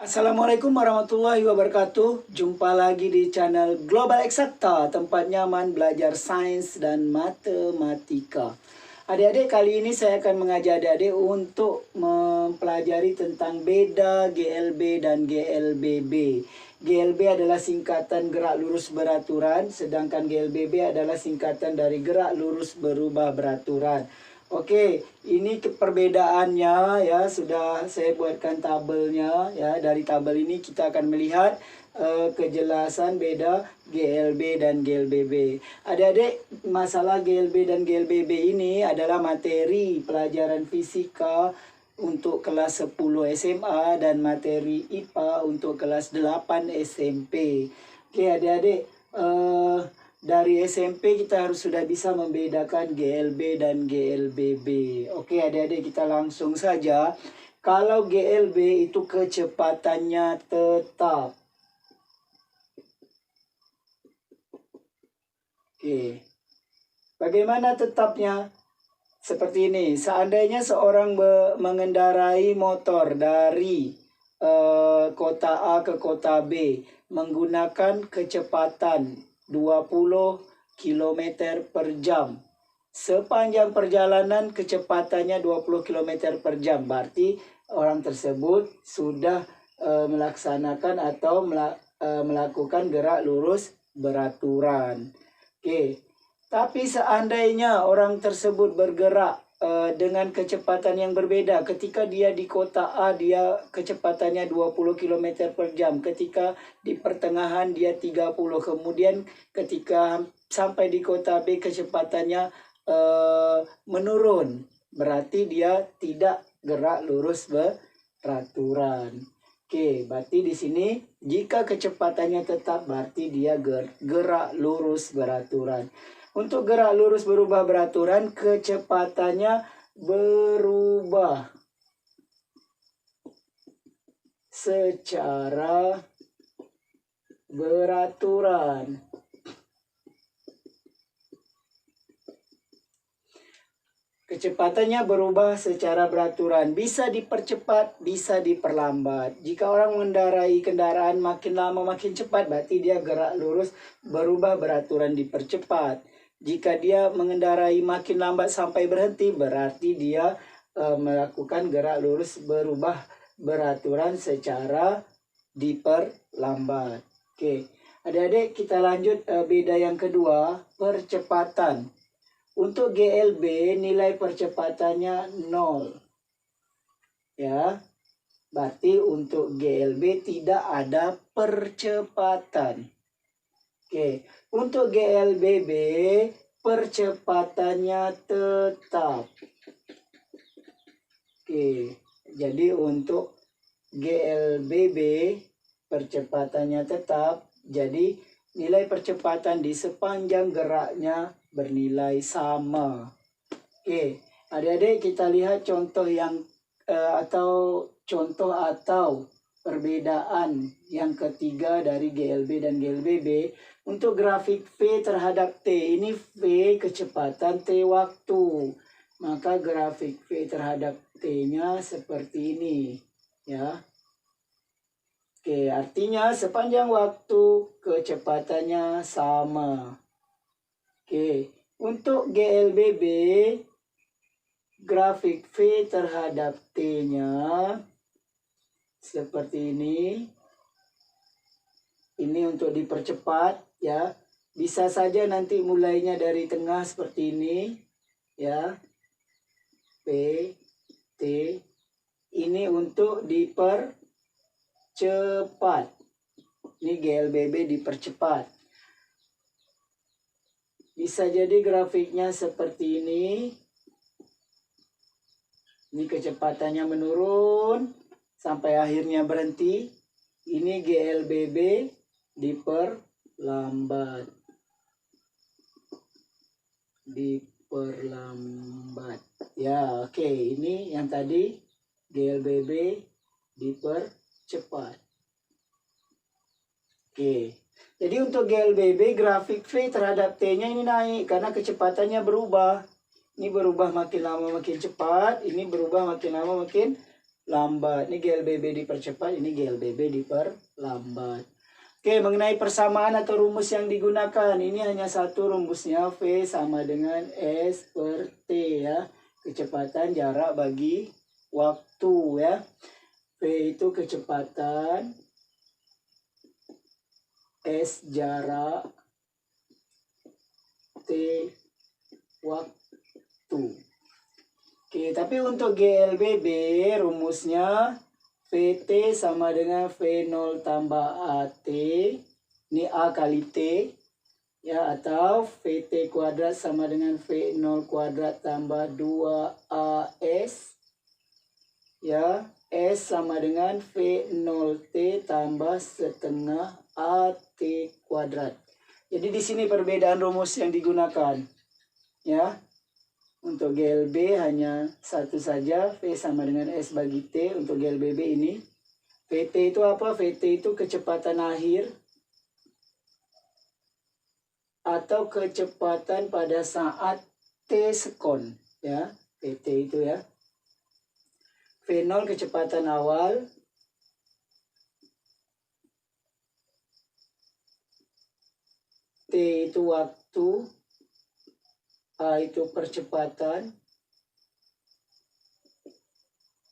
Assalamualaikum warahmatullahi wabarakatuh. Jumpa lagi di channel Global Eksakta, tempat nyaman belajar sains dan matematika. Adik-adik, kali ini saya akan mengajak adik-adik untuk mempelajari tentang beda GLB dan GLBB. GLB adalah singkatan gerak lurus beraturan, sedangkan GLBB adalah singkatan dari gerak lurus berubah beraturan. Oke, ini perbedaannya ya, sudah saya buatkan tabelnya ya. Dari tabel ini kita akan melihat kejelasan beda GLB dan GLBB. Adik-adik, masalah GLB dan GLBB ini adalah materi pelajaran fisika untuk kelas 10 SMA dan materi IPA untuk kelas 8 SMP. Oke, adik-adik, dari SMP kita harus sudah bisa membedakan GLB dan GLBB. Oke adik-adik, kita langsung saja. Kalau GLB itu kecepatannya tetap. Oke. Bagaimana tetapnya? Seperti ini. Seandainya seorang mengendarai motor dari kota A ke kota B menggunakan kecepatan 20 km per jam. Sepanjang perjalanan kecepatannya 20 km per jam. Berarti orang tersebut sudah melaksanakan atau melakukan gerak lurus beraturan. Oke. Tapi seandainya orang tersebut bergerak dengan kecepatan yang berbeda. Ketika dia di kota A, dia kecepatannya 20 km per jam. Ketika di pertengahan dia 30. Kemudian ketika sampai di kota B kecepatannya menurun. Berarti dia tidak gerak lurus beraturan. Oke, berarti di sini jika kecepatannya tetap berarti dia gerak lurus beraturan. Untuk gerak lurus berubah beraturan, kecepatannya berubah secara beraturan. Kecepatannya berubah secara beraturan. Bisa dipercepat, bisa diperlambat. Jika orang mengendarai kendaraan makin lama makin cepat, berarti dia gerak lurus berubah beraturan dipercepat. Jika dia mengendarai makin lambat sampai berhenti, berarti dia melakukan gerak lurus berubah beraturan secara diperlambat. Oke, adik-adik kita lanjut beda yang kedua, percepatan. Untuk GLB nilai percepatannya 0. Ya. Berarti untuk GLB tidak ada percepatan. Oke, untuk GLBB percepatannya tetap. Oke, jadi untuk GLBB percepatannya tetap. Jadi nilai percepatan di sepanjang geraknya bernilai sama. Oke, adik-adik kita lihat contoh yang atau perbedaan yang ketiga dari GLB dan GLBB. Untuk grafik V terhadap T, ini V kecepatan, T waktu. Maka grafik V terhadap T-nya seperti ini, ya. Oke, artinya sepanjang waktu kecepatannya sama. Oke, untuk GLBB grafik V terhadap T-nya seperti ini. Ini untuk dipercepat ya. Bisa saja nanti mulainya dari tengah seperti ini ya. P, T. Ini untuk dipercepat. Ini GLBB dipercepat. Bisa jadi grafiknya seperti ini. Ini kecepatannya menurun sampai akhirnya berhenti. Ini GLBB diperlambat. Ya, oke. Ini yang tadi GLBB dipercepat. Oke. Jadi untuk GLBB grafik V terhadap T-nya ini naik karena kecepatannya berubah. Ini berubah makin lama makin cepat, ini berubah makin lama makin lambat. Ini GLBB dipercepat, ini GLBB diperlambat. Oke, mengenai persamaan atau rumus yang digunakan, ini hanya satu rumusnya, V sama dengan S per T ya. Kecepatan jarak bagi waktu ya. V itu kecepatan, S jarak, T waktu. Oke, tapi untuk GLBB rumusnya VT sama dengan V0 tambah AT. Ini A kali T. Ya, atau VT kuadrat sama dengan V0 kuadrat tambah 2AS. Ya, S sama dengan V0T tambah setengah AT kuadrat. Jadi di sini perbedaan rumus yang digunakan. Ya. Untuk GLB hanya satu saja, V sama dengan S bagi T. Untuk GLBB ini, VT itu apa? VT itu kecepatan akhir atau kecepatan pada saat T sekon. Ya, VT itu ya. V0 kecepatan awal, T itu waktu, A itu percepatan,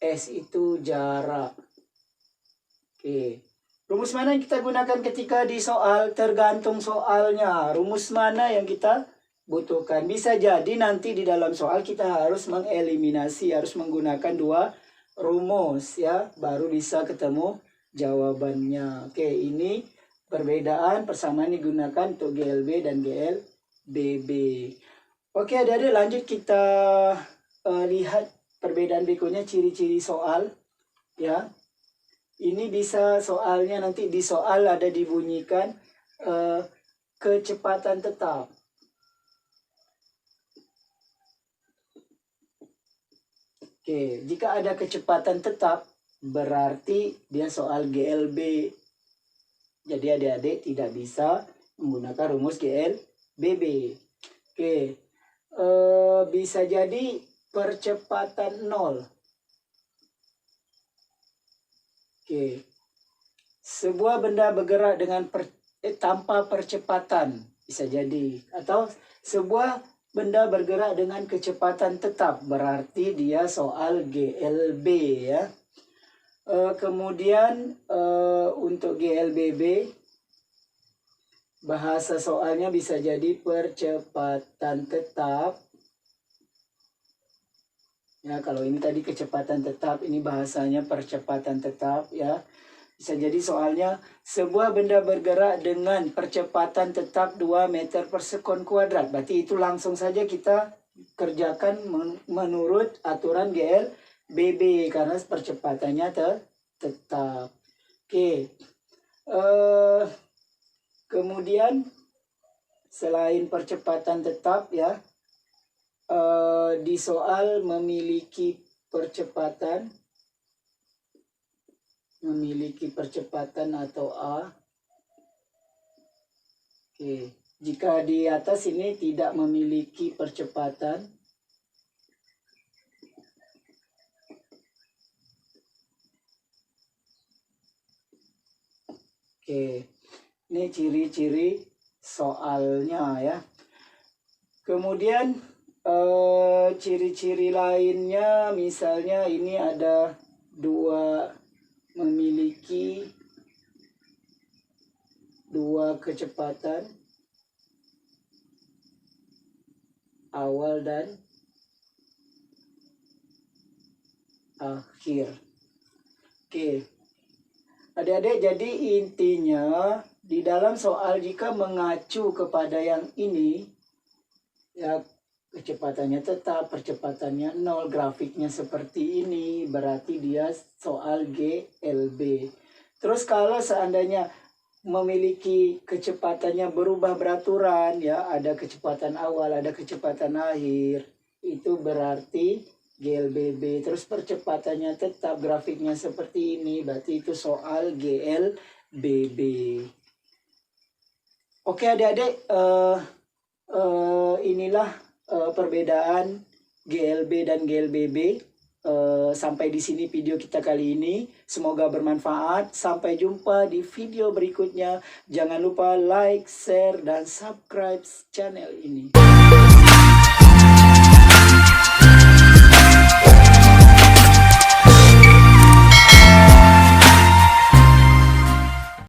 S itu jarak. Oke. Rumus mana yang kita gunakan ketika di soal? Tergantung soalnya. Rumus mana yang kita butuhkan. Bisa jadi nanti di dalam soal kita harus mengeliminasi, harus menggunakan dua rumus ya. Baru bisa ketemu jawabannya. Oke, ini perbedaan persamaan digunakan untuk GLB dan GLBB. Oke, adik-adik, lanjut kita lihat perbedaan berikutnya, ciri-ciri soal. Ya, ini bisa soalnya nanti di soal ada dibunyikan kecepatan tetap. Oke, jika ada kecepatan tetap berarti dia soal GLB. Jadi adik-adik tidak bisa menggunakan rumus GLBB. Oke. Bisa jadi percepatan 0. Oke. Sebuah benda bergerak dengan tanpa percepatan, bisa jadi. Atau sebuah benda bergerak dengan kecepatan tetap, berarti dia soal GLB ya. Kemudian untuk GLBB, bahasa soalnya bisa jadi percepatan tetap. Ya, kalau ini tadi kecepatan tetap, ini bahasanya percepatan tetap ya. Bisa jadi soalnya sebuah benda bergerak dengan percepatan tetap 2 meter per sekon kuadrat. Berarti itu langsung saja kita kerjakan menurut aturan GLBB karena percepatannya tetap. Oke. Kemudian selain percepatan tetap ya, di soal memiliki percepatan atau A. Oke, jika di atas ini tidak memiliki percepatan, oke, ini ciri-ciri soalnya ya. Kemudian ciri-ciri lainnya, misalnya ini ada memiliki dua kecepatan awal dan akhir. Oke. Adik-adik, jadi intinya di dalam soal jika mengacu kepada yang ini, ya kecepatannya tetap, percepatannya 0, grafiknya seperti ini, berarti dia soal GLB. Terus kalau seandainya memiliki kecepatannya berubah beraturan, ya ada kecepatan awal, ada kecepatan akhir, itu berarti GLBB. Terus percepatannya tetap, grafiknya seperti ini, berarti itu soal GLBB. Oke adik-adik, inilah perbedaan GLB dan GLBB. Sampai di sini video kita kali ini. Semoga bermanfaat. Sampai jumpa di video berikutnya. Jangan lupa like, share, dan subscribe channel ini.